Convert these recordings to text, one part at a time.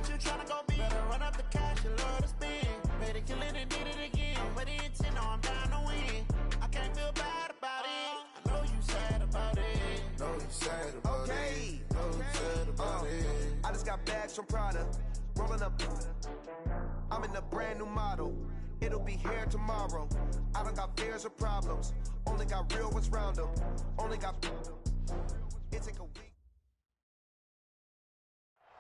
you tryna go big. Better run up the cash and love to spend. Better kill it and did it again. I'm with the intent, no, I'm down to win. I can't feel bad about it. I know you sad about it. Know you sad about it. Know you sad about it. I just got bags from Prada. Rolling up. I'm in a brand new model. It'll be here tomorrow. I don't got fears or problems. Only got real ones round them. Only got. It take a week.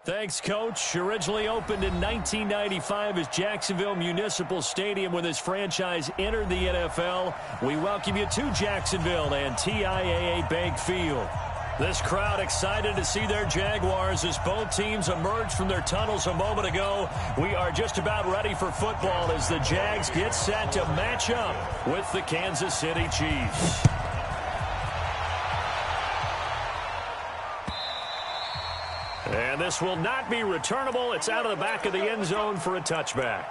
Thanks, Coach. Originally opened in 1995 as Jacksonville Municipal Stadium when this franchise entered the NFL. We welcome you to Jacksonville and TIAA Bank Field. This crowd excited to see their Jaguars as both teams emerged from their tunnels a moment ago. We are just about ready for football as the Jags get set to match up with the Kansas City Chiefs. And this will not be returnable. It's out of the back of the end zone for a touchback.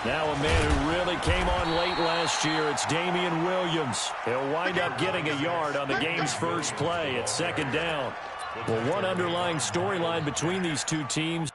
Now a man who really came on late last year, it's Damian Williams. He'll wind up getting a yard on the game's first play at second down. Well, one underlying storyline between these two teams.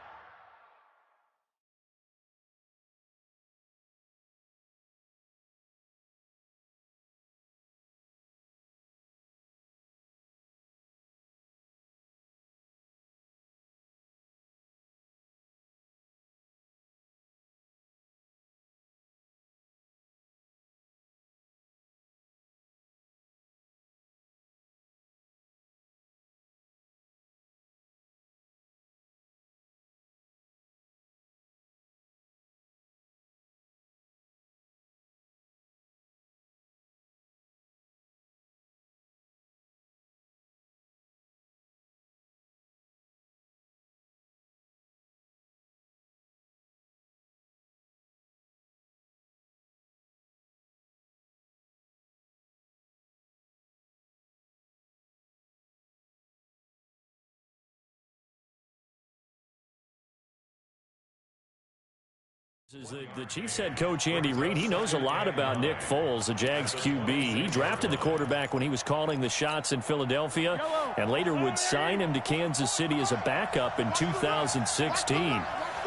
The Chiefs head coach Andy Reid, he knows a lot about Nick Foles, the Jags QB. He drafted the quarterback when he was calling the shots in Philadelphia and later would sign him to Kansas City as a backup in 2016.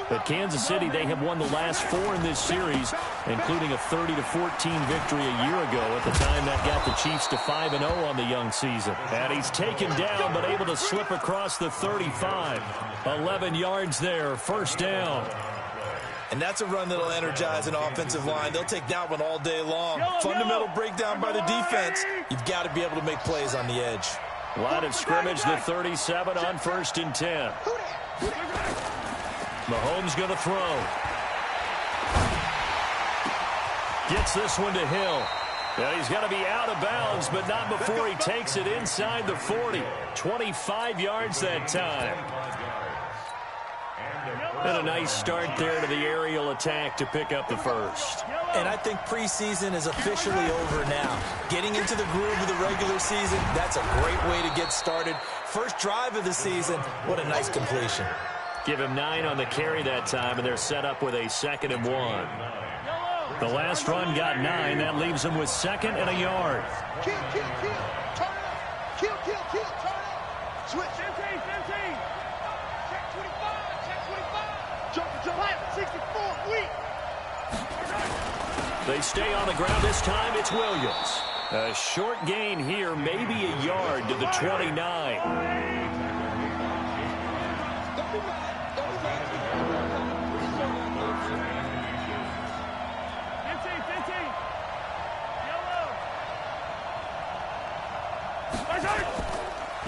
But Kansas City, they have won the last 4 in this series, including a 30-14 victory a year ago at the time that got the Chiefs to 5-0 on the young season. And he's taken down but able to slip across the 35. 11 yards there, first down. And that's a run that'll energize an offensive line. They'll take that one all day long. Fundamental breakdown by the defense. You've got to be able to make plays on the edge. Line of scrimmage, the 37 on 1st and 10. Mahomes going to throw. Gets this one to Hill. Yeah, he's got to be out of bounds, but not before he takes it inside the 40. 25 yards that time. And a nice start there to the aerial attack to pick up the first. And I think preseason is officially over now. Getting into the groove of the regular season, that's a great way to get started. First drive of the season, what a nice completion. Give him 9 on the carry that time, and they're set up with a 2nd and 1. The last run got 9. That leaves them with 2nd and a yard. Kill, kill, kill. Turn it up. Kill, kill, kill. Turn it up. Switch. 15, 15. Check 25. Check 25. Jump, jump. 64. Weak. They stay on the ground this time. It's Williams. A short gain here, maybe a yard to the 29.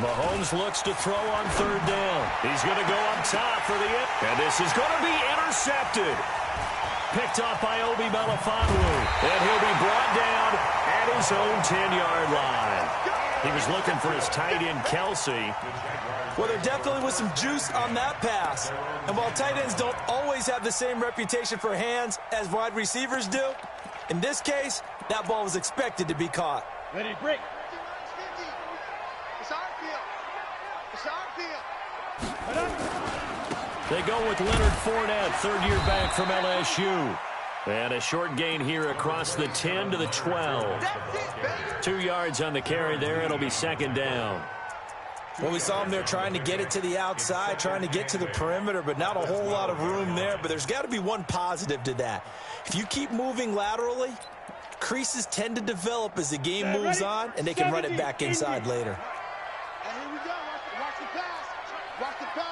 Mahomes looks to throw on 3rd down. He's going to go up top for the end. And this is going to be intercepted. Picked off by Obi Melifonwu. And he'll be brought down at his own 10-yard line. He was looking for his tight end, Kelsey. Well, there definitely was some juice on that pass. And while tight ends don't always have the same reputation for hands as wide receivers do, in this case, that ball was expected to be caught. Ready, break. It's our field. It's our field. They go with Leonard Fournette, third-year back from LSU. And a short gain here across the 10 to the 12. 2 yards on the carry there. It'll be second down. Well, we saw him there trying to get it to the outside, trying to get to the perimeter, but not a whole lot of room there. But there's got to be one positive to that. If you keep moving laterally, creases tend to develop as the game moves on, and they can run it back inside later. And here we go. Watch the pass. Watch the pass.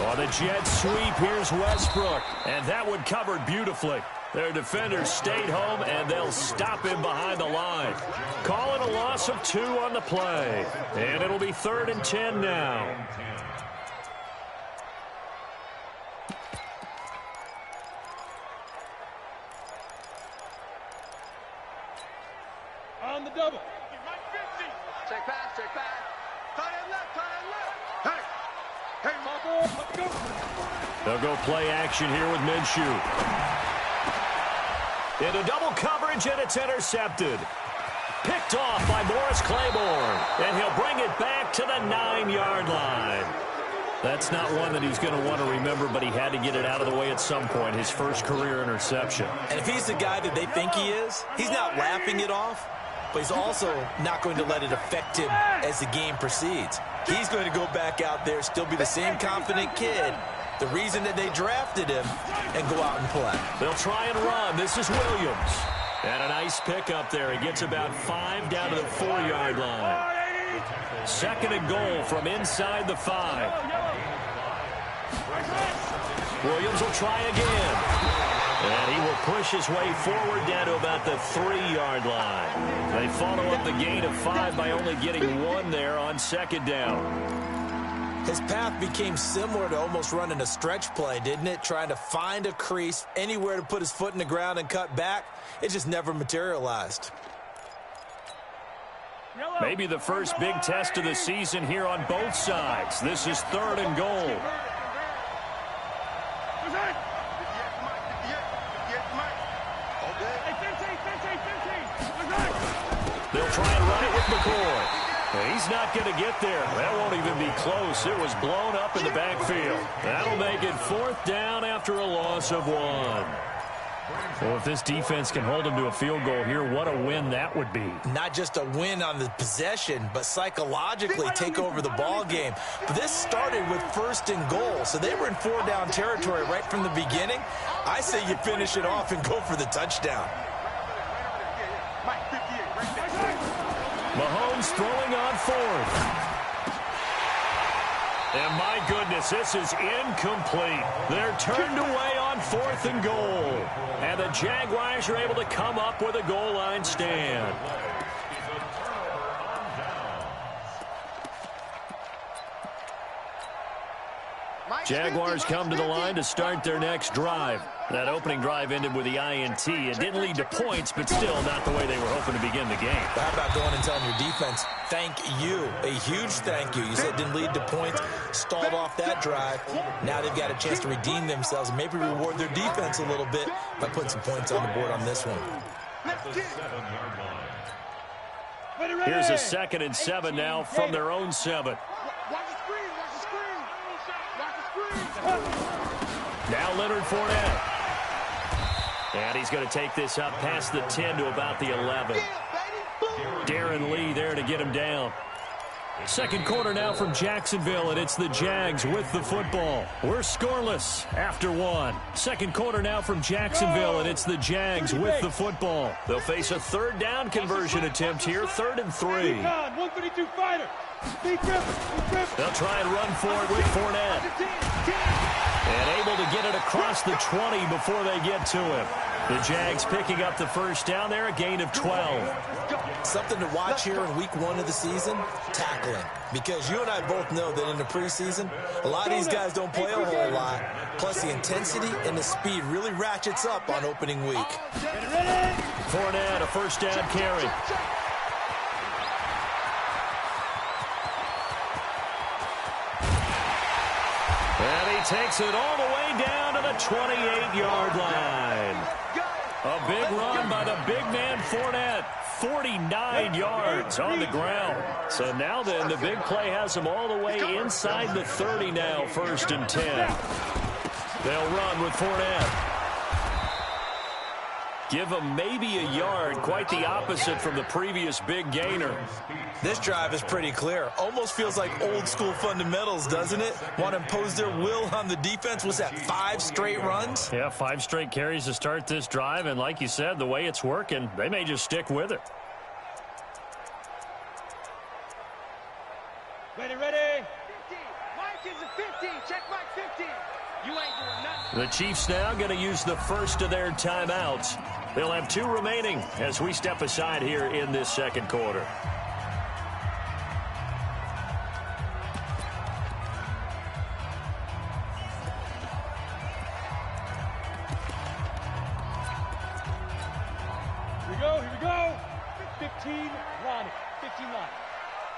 On the jet sweep, here's Westbrook. And that one covered beautifully. Their defenders stayed home, and they'll stop him behind the line. Call it a loss of 2 on the play. And it'll be 3rd and 10 now. On the double. Check pass, check pass. Tight end left, tight end left. Hey. Hey, Ball, let's go. They'll go play action here with Minshew. Into double coverage, and it's intercepted. Picked off by Morris Claiborne. And he'll bring it back to the 9-yard line. That's not one that he's going to want to remember, but he had to get it out of the way at some point, his first career interception. And if he's the guy that they think he is, he's not laughing it off, but he's also not going to let it affect him as the game proceeds. He's going to go back out there, still be the same confident kid, the reason that they drafted him, and go out and play. They'll try and run. This is Williams. And a nice pickup there. He gets about 5 down to the 4-yard line. 2nd and goal from inside the 5. Williams will try again. And he will push his way forward down to about the 3-yard line. They follow up the gain of 5 by only getting 1 there on 2nd down. His path became similar to almost running a stretch play, didn't it? Trying to find a crease, anywhere to put his foot in the ground and cut back. It just never materialized. Maybe the first big test of the season here on both sides. This is 3rd and goal. They'll try and run it with McCoy. He's not going to get there. That won't even be close. It was blown up in the backfield. That'll make it 4th down after a loss of 1. Well, if this defense can hold him to a field goal here, what a win that would be. Not just a win on the possession, but psychologically take over the ball game. But this started with 1st and goal, so they were in 4-down territory right from the beginning. I say you finish it off and go for the touchdown. Mahomes throwing on 4th. And my goodness, this is incomplete. They're turned away on 4th and goal. And the Jaguars are able to come up with a goal line stand. Jaguars come to the line to start their next drive. That opening drive ended with the INT. It didn't lead to points, but still not the way they were hoping to begin the game. How about going and telling your defense, thank you, a huge thank you. You said it didn't lead to points, stalled off that drive. Now they've got a chance to redeem themselves and maybe reward their defense a little bit by putting some points on the board on this one. Here's a 2nd and 7 now from their own 7. Now Leonard Fournette. And he's going to take this up past the 10 to about the 11. Darren Lee there to get him down. 2nd quarter now from Jacksonville, and it's the Jags with the football. We're scoreless after 1. 2nd quarter now from Jacksonville, and it's the Jags with the football. They'll face a 3rd down conversion attempt here, 3rd and 3. 152 fighter. They'll try and run for it with Fournette. And able to get it across the 20 before they get to him. The Jags picking up the 1st down there, a gain of 12. Something to watch here in week 1 of the season, tackling. Because you and I both know that in the preseason, a lot of these guys don't play a whole lot. Plus the intensity and the speed really ratchets up on opening week. Fournette, a 1st down carry. takes it all the way down to the 28-yard line. A big run by the big man Fournette. 49 yards on the ground. So now then, the big play has them all the way inside the 30 now, 1st and 10. They'll run with Fournette. Give them maybe a yard, quite the opposite from the previous big gainer. This drive is pretty clear. Almost feels like old school fundamentals, doesn't it? Want to impose their will on the defense. Was that 5 straight runs? Yeah, 5 straight carries to start this drive. And like you said, the way it's working, they may just stick with it. Ready, ready. 50. Mike is a 50. Check Mike 50. You ain't doing nothing. The Chiefs now going to use the first of their timeouts. They'll have 2 remaining as we step aside here in this second quarter. Here we go, here we go. 15 line. 15 line.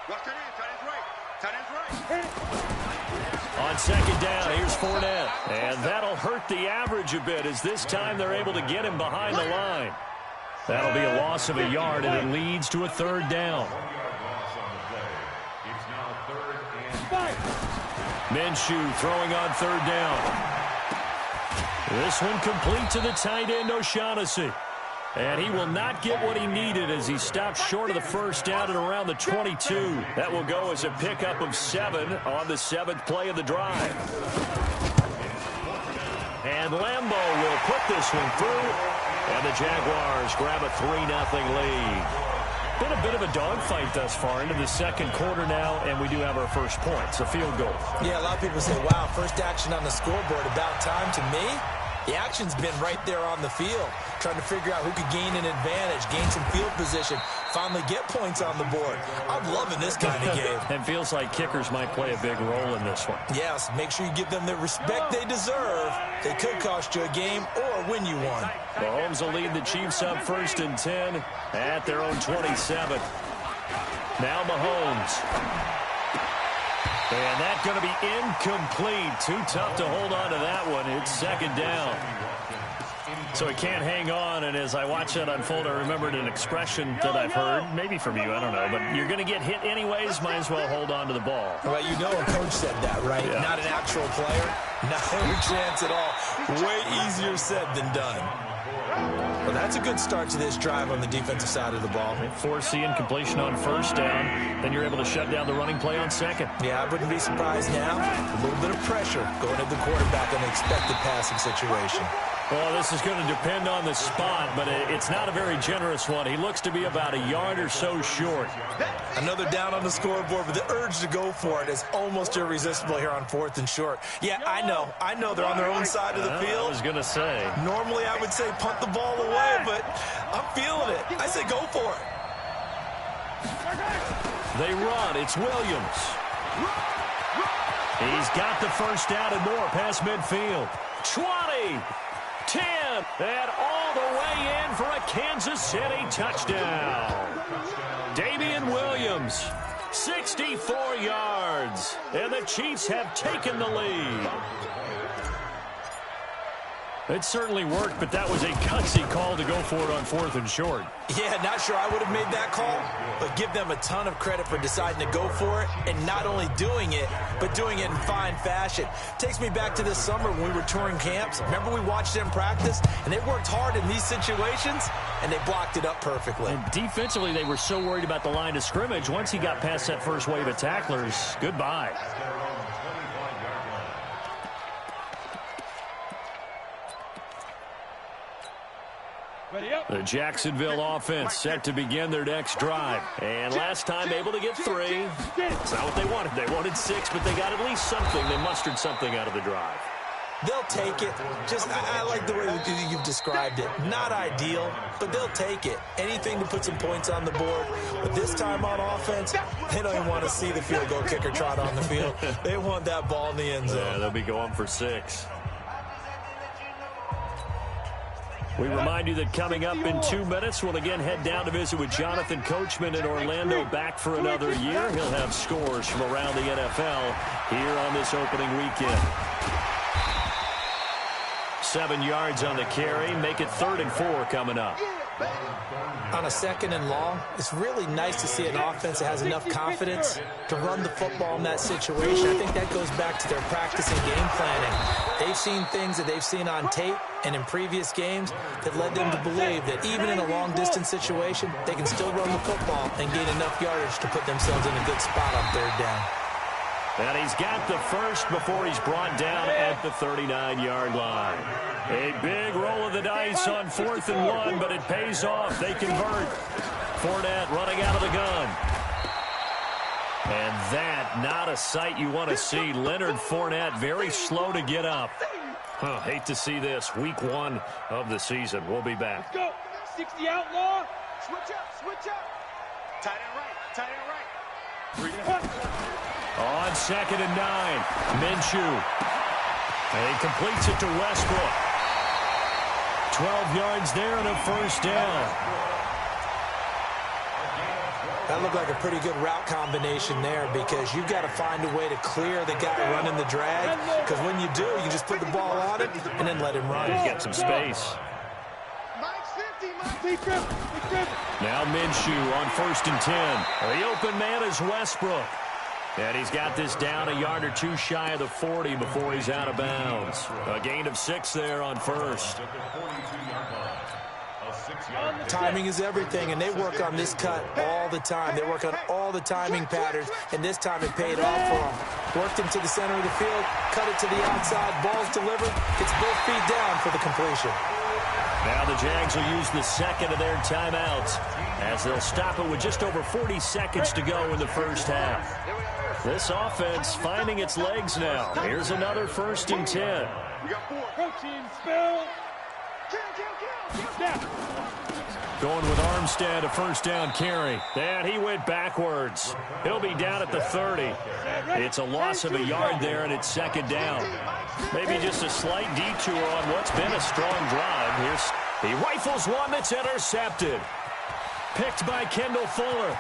Watch tight end, tight end's right. Tight end's right. On second down, here's Fournette. And that'll hurt the average a bit as this time they're able to get him behind the line. That'll be a loss of a yard, and it leads to a 3rd down. Minshew throwing on 3rd down. This one complete to the tight end, O'Shaughnessy. And he will not get what he needed as he stopped short of the 1st down at around the 22. That will go as a pickup of 7 on the 7th play of the drive. And Lambeau will put this one through, and the Jaguars grab a 3-0 lead. Been a bit of a dogfight thus far into the second quarter now, and we do have our first points, a field goal. Yeah, a lot of people say, wow, first action on the scoreboard, about time. To me, the action's been right there on the field, trying to figure out who could gain an advantage, gain some field position, finally get points on the board. I'm loving this kind of game. It feels like kickers might play a big role in this one. Yes, make sure you give them the respect they deserve. They could cost you a game or win you one. Mahomes will lead the Chiefs up 1st and 10 at their own 27. Now Mahomes. And that's going to be incomplete. Too tough to hold on to that one. It's 2nd down. So he can't hang on, and as I watch that unfold, I remembered an expression that I've heard, maybe from you, I don't know, but you're going to get hit anyways, might as well hold on to the ball. Well, you know a coach said that, right? Yeah. Not an actual player. Not a chance at all. Way easier said than done. Well, that's a good start to this drive on the defensive side of the ball. Force the incompletion on 1st down, then you're able to shut down the running play on 2nd. Yeah, I wouldn't be surprised now. A little bit of pressure going at the quarterback in the expected passing situation. Well, this is going to depend on the spot, but it's not a very generous one. He looks to be about a yard or so short. Another down on the scoreboard, but the urge to go for it is almost irresistible here on 4th and short. Yeah, I know they're on their own side of the field. I was going to say. Normally, I would say punt the ball away, but I'm feeling it. I say go for it. They run. It's Williams. He's got the 1st down and more past midfield. 20. 10, and all the way in for a Kansas City touchdown. Damian Williams, 64 yards, and the Chiefs have taken the lead. It certainly worked, but that was a gutsy call to go for it on 4th and short. Yeah, not sure I would have made that call, but give them a ton of credit for deciding to go for it and not only doing it, but doing it in fine fashion. Takes me back to this summer when we were touring camps. Remember we watched them practice, and they worked hard in these situations, and they blocked it up perfectly. And defensively, they were so worried about the line of scrimmage. Once he got past that first wave of tacklers, goodbye. The Jacksonville offense set to begin their next drive. And last time able to get 3. It's not what they wanted. They wanted 6, but they got at least something. They mustered something out of the drive. They'll take it. Just, I like the way you've described it. Not ideal, but they'll take it. Anything to put some points on the board. But this time on offense, they don't even want to see the field goal kicker trot on the field. They want that ball in the end zone. Yeah, they'll be going for 6. We remind you that coming up in 2 minutes, we'll again head down to visit with Jonathan Coachman in Orlando, back for another year. He'll have scores from around the NFL here on this opening weekend. 7 yards on the carry. Make it 3rd and 4 coming up. On a 2nd and long, it's really nice to see an offense that has enough confidence to run the football in that situation. I think that goes back to their practice and game planning. They've seen things that they've seen on tape and in previous games that led them to believe that even in a long-distance situation, they can still run the football and gain enough yardage to put themselves in a good spot on 3rd down. And he's got the first before he's brought down at the 39-yard line. A big roll of the dice on 4th and 1, but it pays off. They convert. Fournette running out of the gun. And that, not a sight you want to see. Leonard Fournette very slow to get up. Hate to see this. Week 1 of the season. We'll be back. Let's go. 60 outlaw. Switch up, switch up. Tight end right, tight end right. On 2nd and 9, Minshew. And he completes it to Westbrook. 12 yards there and a 1st down. That looked like a pretty good route combination there because you've got to find a way to clear the guy running the drag, because when you do, you just put the ball on him and then let him run. He's got some space. Now Minshew on 1st and 10. The open man is Westbrook. And he's got this down a yard or 2 shy of the 40 before he's out of bounds. A gain of 6 there on 1st. Timing is everything, and they work on this cut all the time. They work on all the timing patterns, and this time it paid off for them. Worked him to the center of the field, cut it to the outside, ball's delivered, gets both feet down for the completion. Now the Jags will use the 2nd of their timeouts as they'll stop it with just over 40 seconds to go in the 1st half. This offense finding its legs now. Here's another 1st and 10. Coaching spell. Going with Armstead, a 1st down carry. And he went backwards. He'll be down at the 30. It's a loss of a yard there, and it's 2nd down. Maybe just a slight detour on what's been a strong drive. He rifles one that's intercepted. Picked by Kendall Fuller.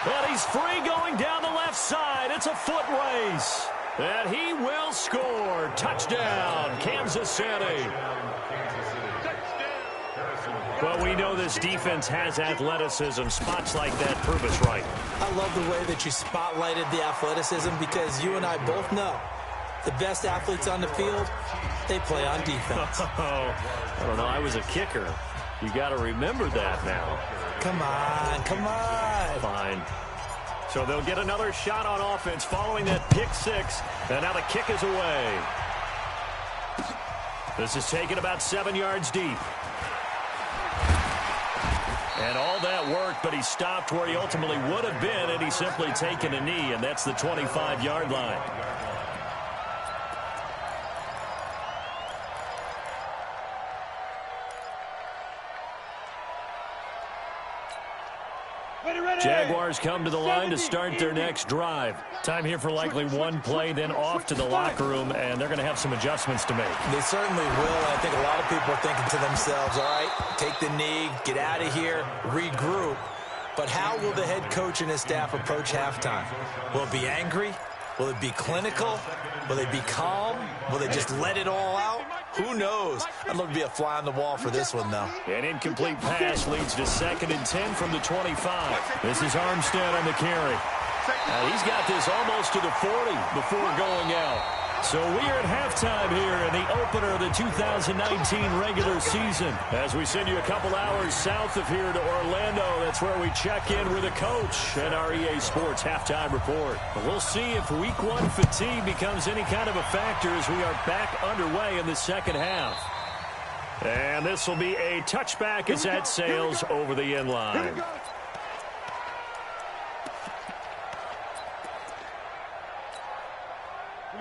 And he's free going down the left side. It's a foot race. And he will score. Touchdown, Kansas City. Well, we know this defense has athleticism. Spots like that prove us right. I love the way that you spotlighted the athleticism because you and I both know the best athletes on the field, they play on defense. I don't know. I was a kicker. You got to remember that now. Come on, come on. Fine. So they'll get another shot on offense following that pick 6. And now the kick is away. This is taken about 7 yards deep. And all that worked, but he stopped where he ultimately would have been, and he's simply taken a knee, and that's the 25-yard line. Jaguars come to the line to start their next drive. Time here for likely one play, then off to the locker room, and they're going to have some adjustments to make. They certainly will. I think a lot of people are thinking to themselves, all right, take the knee, get out of here, regroup. But how will the head coach and his staff approach halftime? Will it be angry? Will it be clinical? Will they be calm? Will they just let it all out? Who knows? I'd love to be a fly on the wall for this one, though. An incomplete pass leads to 2nd and 10 from the 25. This is Armstead on the carry. He's got this almost to the 40 before going out. So we are at halftime here in the opener of the 2019 regular season. As we send you a couple hours south of here to Orlando, that's where we check in with the coach and our EA Sports halftime report. But we'll see if week 1 fatigue becomes any kind of a factor as we are back underway in the 2nd half. And this will be a touchback as that sails over the end line.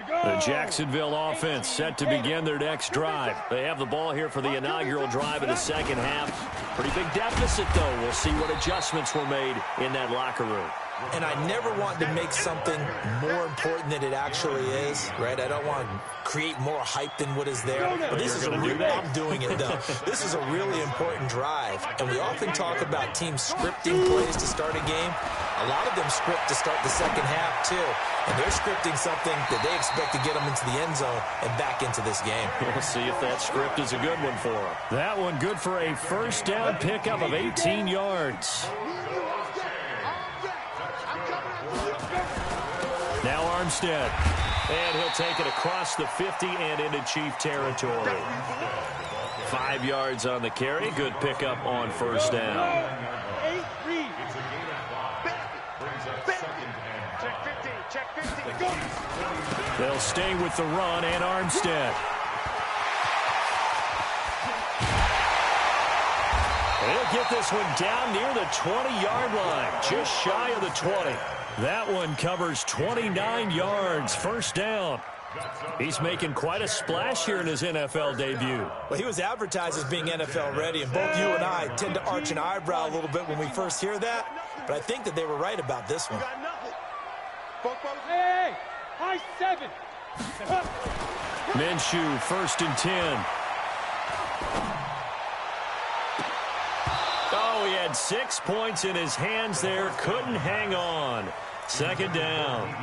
The Jacksonville offense set to begin their next drive. They have the ball here for the inaugural drive of the 2nd half. Pretty big deficit, though. We'll see what adjustments were made in that locker room. And I never want to make something more important than it actually is, right? I don't want to create more hype than what is there. But this is I'm doing it, though. This is a really important drive. And we often talk about teams scripting plays to start a game. A lot of them script to start the second half, too. And they're scripting something that they expect to get them into the end zone and back into this game. We'll see if that script is a good one for them. That one good for a first down pickup of 18 yards. Now Armstead. And he'll take it across the 50 and into Chief territory. 5 yards on the carry. Good pickup on first down. They'll stay with the run and Armstead. He'll get this one down near the 20-yard line, just shy of the 20. That one covers 29 yards, first down. He's making quite a splash here in his NFL debut. Well, he was advertised as being NFL ready, and both you and I tend to arch an eyebrow a little bit when we first hear that, but I think that they were right about this one. Hey, high 7. Minshew, 1st and 10. Oh, he had 6 points in his hands there. Couldn't hang on. 2nd down.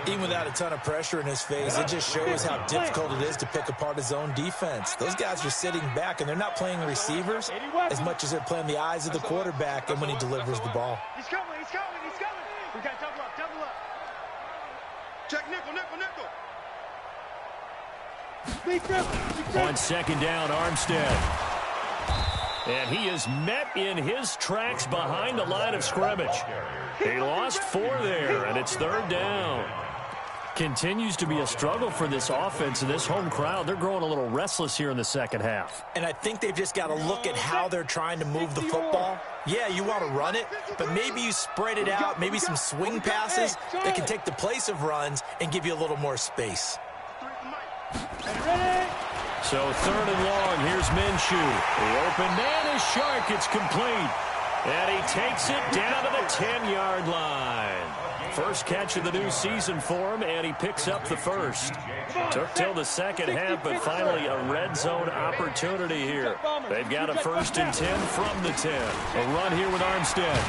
Even without a ton of pressure in his face, it just shows how difficult it is to pick apart his own defense. Those guys are sitting back, and they're not playing receivers as much as they're playing the eyes of the quarterback and when he delivers the ball. He's coming, he's coming, he's coming. We got double up, double up. Check nickel, nickel, nickel. On 2nd down, Armstead. And he is met in his tracks behind the line of scrimmage. He lost 4 there, and it's 3rd down. Continues to be a struggle for this offense and this home crowd. They're growing a little restless here in the second half. And I think they've just got to look at how they're trying to move the football. Yeah, you want to run it, but maybe you spread it out, maybe some swing passes that can take the place of runs and give you a little more space. So 3rd and long, here's Minshew. The open man is Shark. It's complete. And he takes it down to the 10-yard line. First catch of the new season for him, and he picks up the first. Took till the second half, but finally a red zone opportunity here. They've got a 1st and 10 from the 10. A run here with Armstead.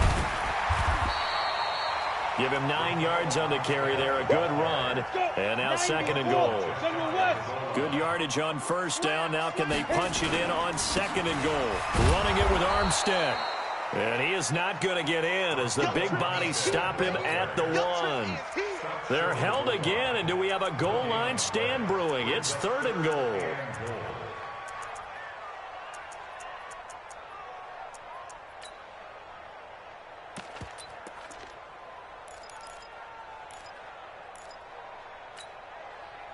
Give him 9 yards on the carry there. A good run. And now 2nd and goal. Good yardage on first down. Now can they punch it in on 2nd and goal? Running it with Armstead. And he is not going to get in as the big bodies stop him at the 1. They're held again, and do we have a goal line stand brewing? It's 3rd and goal.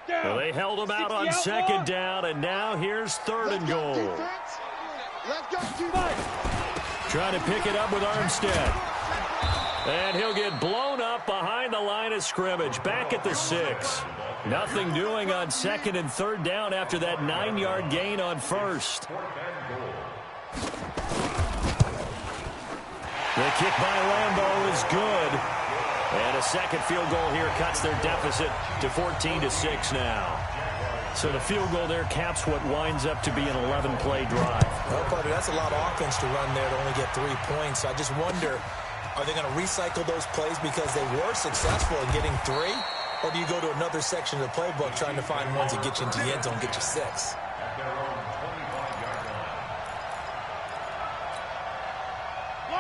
Well, they held him out on 2nd down, and now here's 3rd and goal. Trying to pick it up with Armstead. And he'll get blown up behind the line of scrimmage. Back at the 6. Nothing doing on 2nd and 3rd down after that 9-yard gain on 1st. The kick by Lambeau is good. And a second field goal here cuts their deficit to 14-6 now. So the field goal there caps what winds up to be an 11-play drive. Well, Carter, that's a lot of offense to run there to only get 3 points. I just wonder, are they going to recycle those plays because they were successful in getting 3? Or do you go to another section of the playbook trying to find ones that get you into the end zone and get you 6?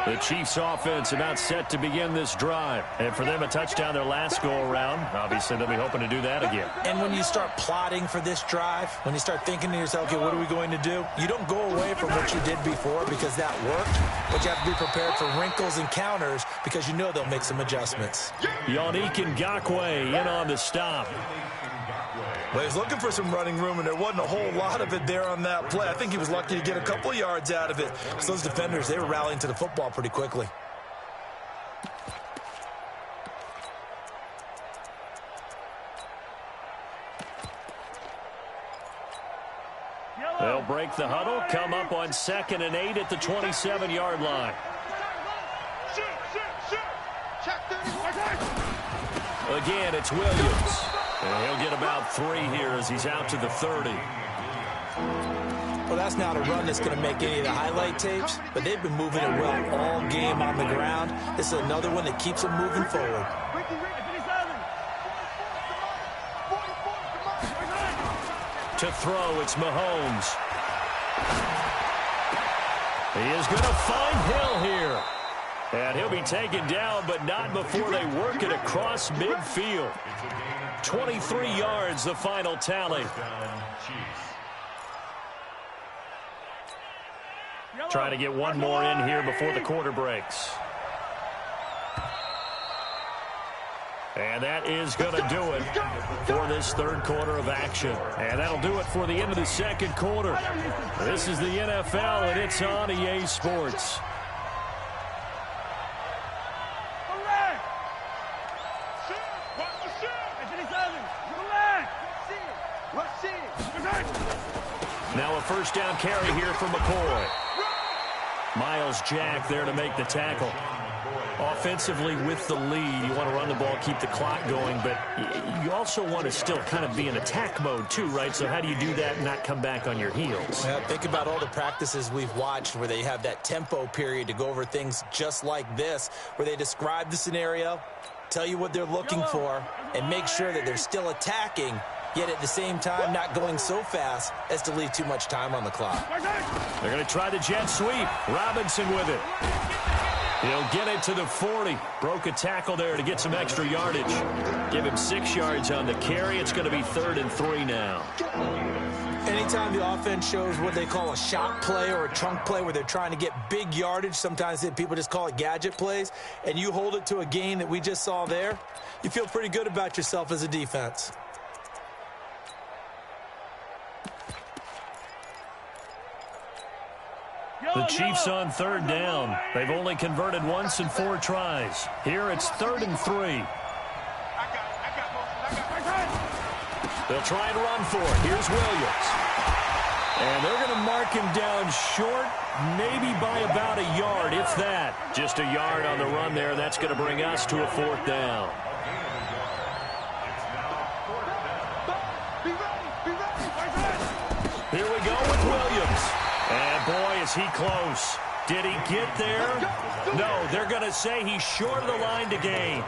The Chiefs offense about set to begin this drive. And for them, a touchdown their last go-around. Obviously, they'll be hoping to do that again. And when you start plotting for this drive, when you start thinking to yourself, okay, what are we going to do? You don't go away from what you did before because that worked, but you have to be prepared for wrinkles and counters because you know they'll make some adjustments. Yannick Ngakoue in on the stop. Well, he was looking for some running room, and there wasn't a whole lot of it there on that play. I think he was lucky to get a couple yards out of it. Because those defenders, they were rallying to the football pretty quickly. They'll break the huddle, come up on 2nd and 8 at the 27-yard line. Again, it's Williams. And he'll get about 3 here as he's out to the 30. Well, that's not a run that's going to make any of the highlight tapes, but they've been moving it well all game on the ground. This is another one that keeps them moving forward. To throw, it's Mahomes. He is going to find Hill here. And he'll be taken down, but not before they work it across midfield. 23 yards, the final tally. Trying to get one more in here before the quarter breaks. And that is going to do it for this third quarter of action. And that'll do it for the end of the second quarter. This is the NFL, and it's on EA Sports. Now a first down carry here for McCoy. Miles Jack there to make the tackle. Offensively with the lead, you want to run the ball, keep the clock going, but you also want to still kind of be in attack mode too, right? So how do you do that and not come back on your heels? Yeah, think about all the practices we've watched where they have that tempo period to go over things just like this, where they describe the scenario, tell you what they're looking for, and make sure that they're still attacking, yet at the same time not going so fast as to leave too much time on the clock. They're going to try the jet sweep. Robinson with it. He'll get it to the 40. Broke a tackle there to get some extra yardage. Give him 6 yards on the carry. It's going to be 3rd and 3 now. Anytime the offense shows what they call a shot play or a chunk play where they're trying to get big yardage, sometimes people just call it gadget plays, and you hold it to a gain that we just saw there, you feel pretty good about yourself as a defense. The Chiefs on 3rd down. They've only converted once in 4 tries. Here it's 3rd and 3. They'll try and run for it. Here's Williams. And they're going to mark him down short, maybe by about a yard, if that. Just a yard on the run there. That's going to bring us to a 4th down. Here we go with Williams. And boy, is he close. Did he get there? No, they're going to say he's short of the line to gain.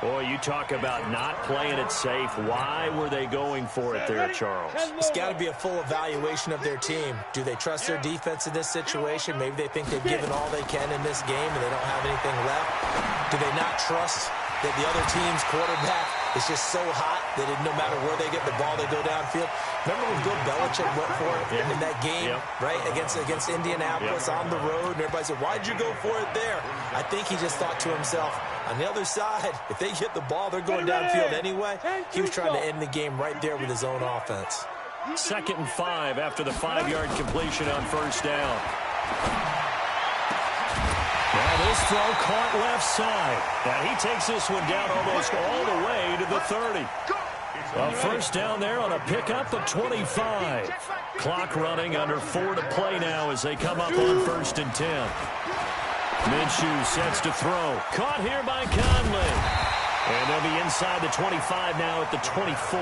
Boy, you talk about not playing it safe. Why were they going for it there, Charles? It's got to be a full evaluation of their team. Do they trust their defense in this situation? Maybe they think they've given all they can in this game and they don't have anything left. Do they not trust that the other team's quarterback is just so hot that no matter where they get the ball, they go downfield? Remember when Bill Belichick went for it in that game, right, against Indianapolis on the road, and everybody said, why'd you go for it there? I think he just thought to himself, on the other side, if they hit the ball, they're going downfield anyway. He was trying to end the game right there with his own offense. 2nd and 5 after the 5-yard completion on 1st down. Now this throw caught left side. Now he takes this one down almost all the way to the 30. A 1st down there on a pickup of 25. Clock running, under 4 to play now as they come up on 1st and 10. Minshew sets to throw. Caught here by Conley. And they'll be inside the 25 now at the 24.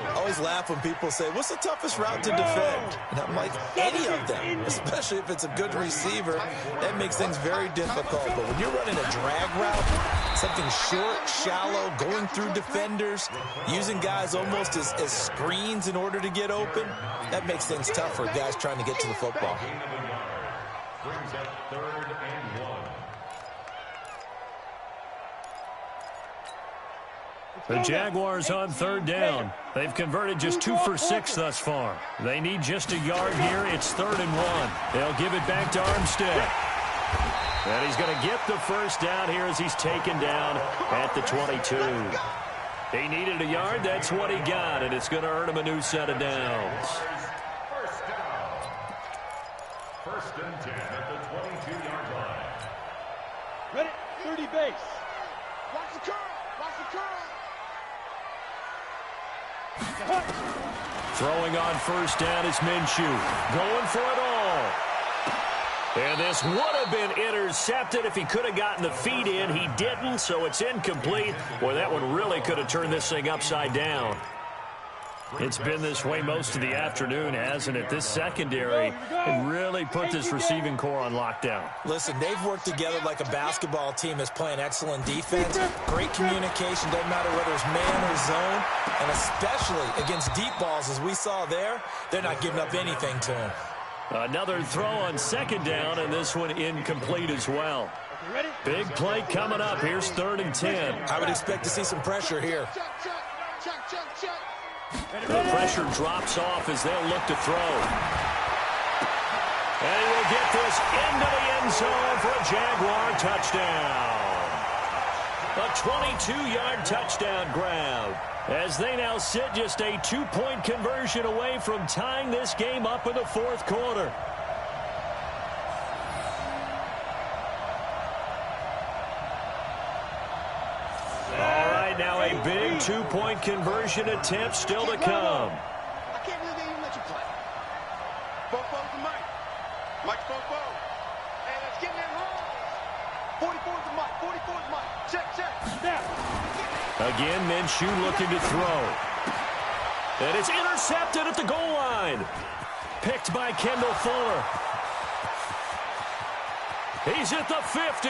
I always laugh when people say, what's the toughest route to defend? And I'm like, any of them, especially if it's a good receiver. That makes things very difficult. But when you're running a drag route, something short, shallow, going through defenders, using guys almost as screens in order to get open, that makes things tough for guys trying to get to the football. Brings up 3rd and 1. The Jaguars on 3rd down. They've converted just 2 for 6 thus far. They need just a yard here. It's 3rd and 1. They'll give it back to Armstead. And he's going to get the 1st down here as he's taken down at the 22. He needed a yard. That's what he got, and it's going to earn him a new set of downs. 1st and 10 at the 22-yard line. Ready, 30 base. Watch the curl. Watch the curl. Throwing on 1st down is Minshew. Going for it all. And this would have been intercepted if he could have gotten the feet in. He didn't, so it's incomplete. Boy, that one really could have turned this thing upside down. It's been this way most of the afternoon, hasn't it? This secondary can really put this receiving core on lockdown. Listen, they've worked together like a basketball team that's playing excellent defense. Great communication, doesn't matter whether it's man or zone. And especially against deep balls, as we saw there, they're not giving up anything to them. Another throw on second down, and this one incomplete as well. Big play coming up. Here's 3rd and 10. I would expect to see some pressure here. The pressure drops off as they'll look to throw. And he will get this into the end zone for a Jaguar touchdown. A 22-yard touchdown grab, as they now sit just a 2-point conversion away from tying this game up in the 4th quarter. All right, now a big 2-point conversion attempt still to come. I can't believe they even let you play. Both to Mike. Mike's both. Hey, let's get in that roll. 44 to Mike. 44 to Mike. Check. Snap. Again, Minshew looking to throw. And it's intercepted at the goal line. Picked by Kendall Fuller. He's at the 50.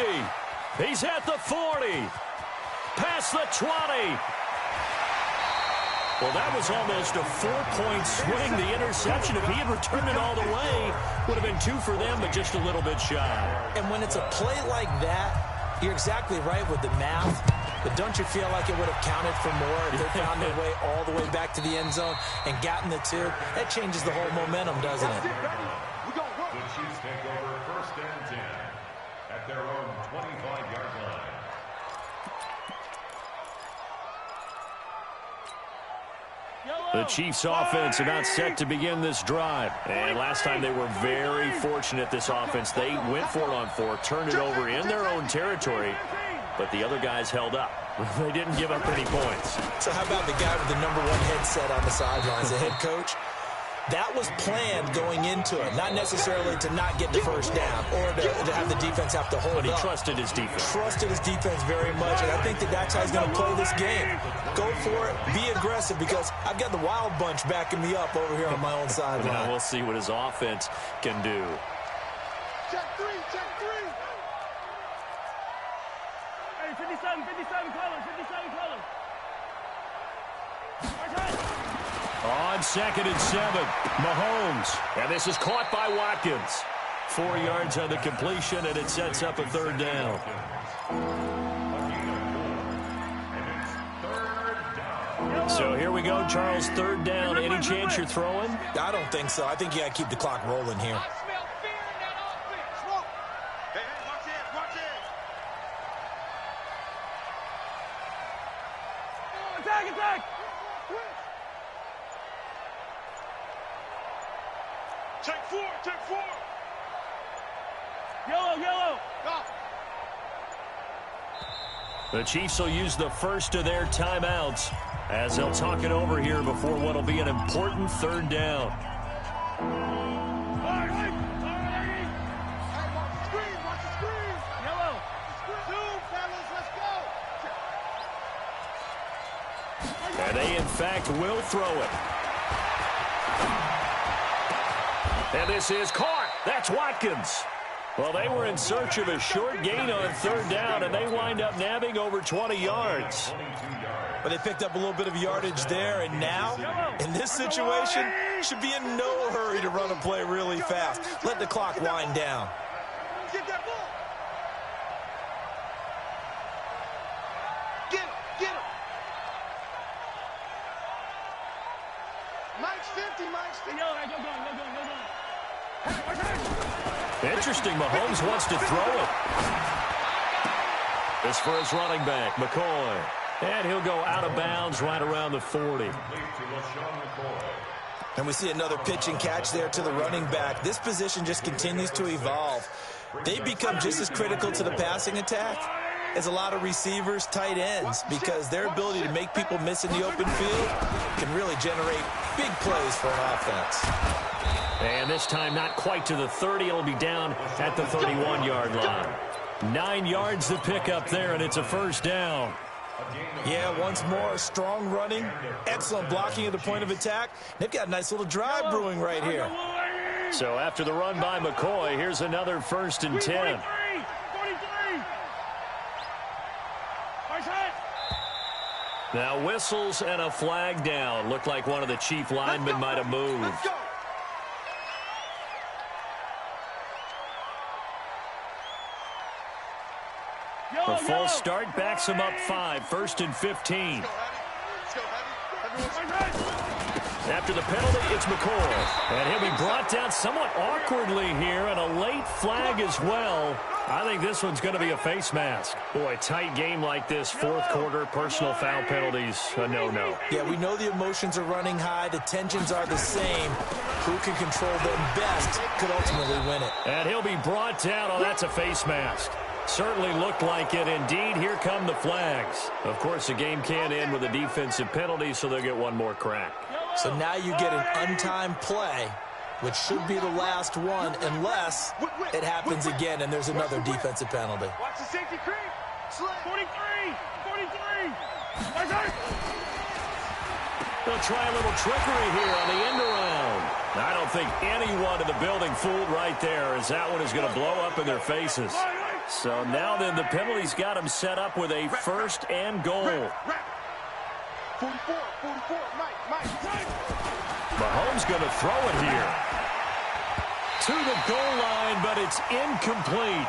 He's at the 40. Past the 20. Well, that was almost a 4-point swing. The interception, if he had returned it all the way, would have been 2 for them, but just a little bit shy. And when it's a play like that, you're exactly right with the math. But don't you feel like it would have counted for more if they found their way all the way back to the end zone and gotten the 2? That changes the whole momentum, doesn't it? The Chiefs take over 1st and 10 at their own 25-yard line. The Chiefs offense about set to begin this drive. And last time they were very fortunate, this offense. They went for it on 4, turned it over in their own territory, but the other guys held up. They didn't give up any points. So how about the guy with the #1 headset on the sidelines, the head coach? That was planned going into it, not necessarily to not get the first down or to have the defense have to hold up. But he trusted his defense. Trusted his defense very much, and I think that's how he's going to play this game. Go for it, be aggressive, because I've got the wild bunch backing me up over here on my own sideline. Now we'll see what his offense can do. Check 3. Hey, 57 colors. On 2nd and 7, Mahomes. And this is caught by Watkins. 4 yards on the completion, and it sets up a 3rd down. So here we go, Charles, 3rd down. Any chance you're throwing? I don't think so. I think you got to keep the clock rolling here. I smell fear in that offense. Smoke. Hey, watch it. Attack! Take 4. Yellow. Go. The Chiefs will use the first of their timeouts as they'll talk it over here before what will be an important 3rd down. Hey, watch the screen. Yellow. 2, fellas, let's go. And they, in fact, will throw it. And this is caught. That's Watkins. Well, they were in search of a short gain on 3rd down, and they wind up nabbing over 20 yards. But they picked up a little bit of yardage there, and now, in this situation, should be in no hurry to run a play really fast. Let the clock wind down. Get that ball. Get him. Mike's 50. Yellow, go going. Interesting, Mahomes wants to throw it. This for his running back, McCoy. And he'll go out of bounds right around the 40. And we see another pitch and catch there to the running back. This position just continues to evolve. They become just as critical to the passing attack as a lot of receivers, tight ends, because their ability to make people miss in the open field can really generate big plays for an offense. And this time not quite to the 30. It'll be down at the 31-yard line. 9 yards to pick up there, and it's a 1st down. Yeah, once more, strong running, excellent blocking at the point of attack. They've got a nice little drive brewing right here. So after the run by McCoy, here's another 1st and 10. Now whistles and a flag down. Looked like one of the Chief linemen might have moved. A false start backs him up 5, 1st and 15. After the penalty, it's McCoy. And he'll be brought down somewhat awkwardly here, and a late flag as well. I think this one's going to be a face mask. Boy, tight game like this, 4th quarter, personal foul penalties, a no-no. Yeah, we know the emotions are running high. The tensions are the same. Who can control them best could ultimately win it. And he'll be brought down. Oh, that's a face mask. Certainly looked like it. Indeed, here come the flags. Of course, the game can't end with a defensive penalty, so they'll get one more crack. So now you get an untimed play, which should be the last one, unless it happens again and there's another defensive penalty. Watch the safety creep. 43. They'll try a little trickery here on the end around. I don't think anyone in the building fooled right there, as that one is going to blow up in their faces. So now then, the penalty's got him set up with a 1st and goal. 44, Mike. Mahomes going to throw it here. To the goal line, but it's incomplete.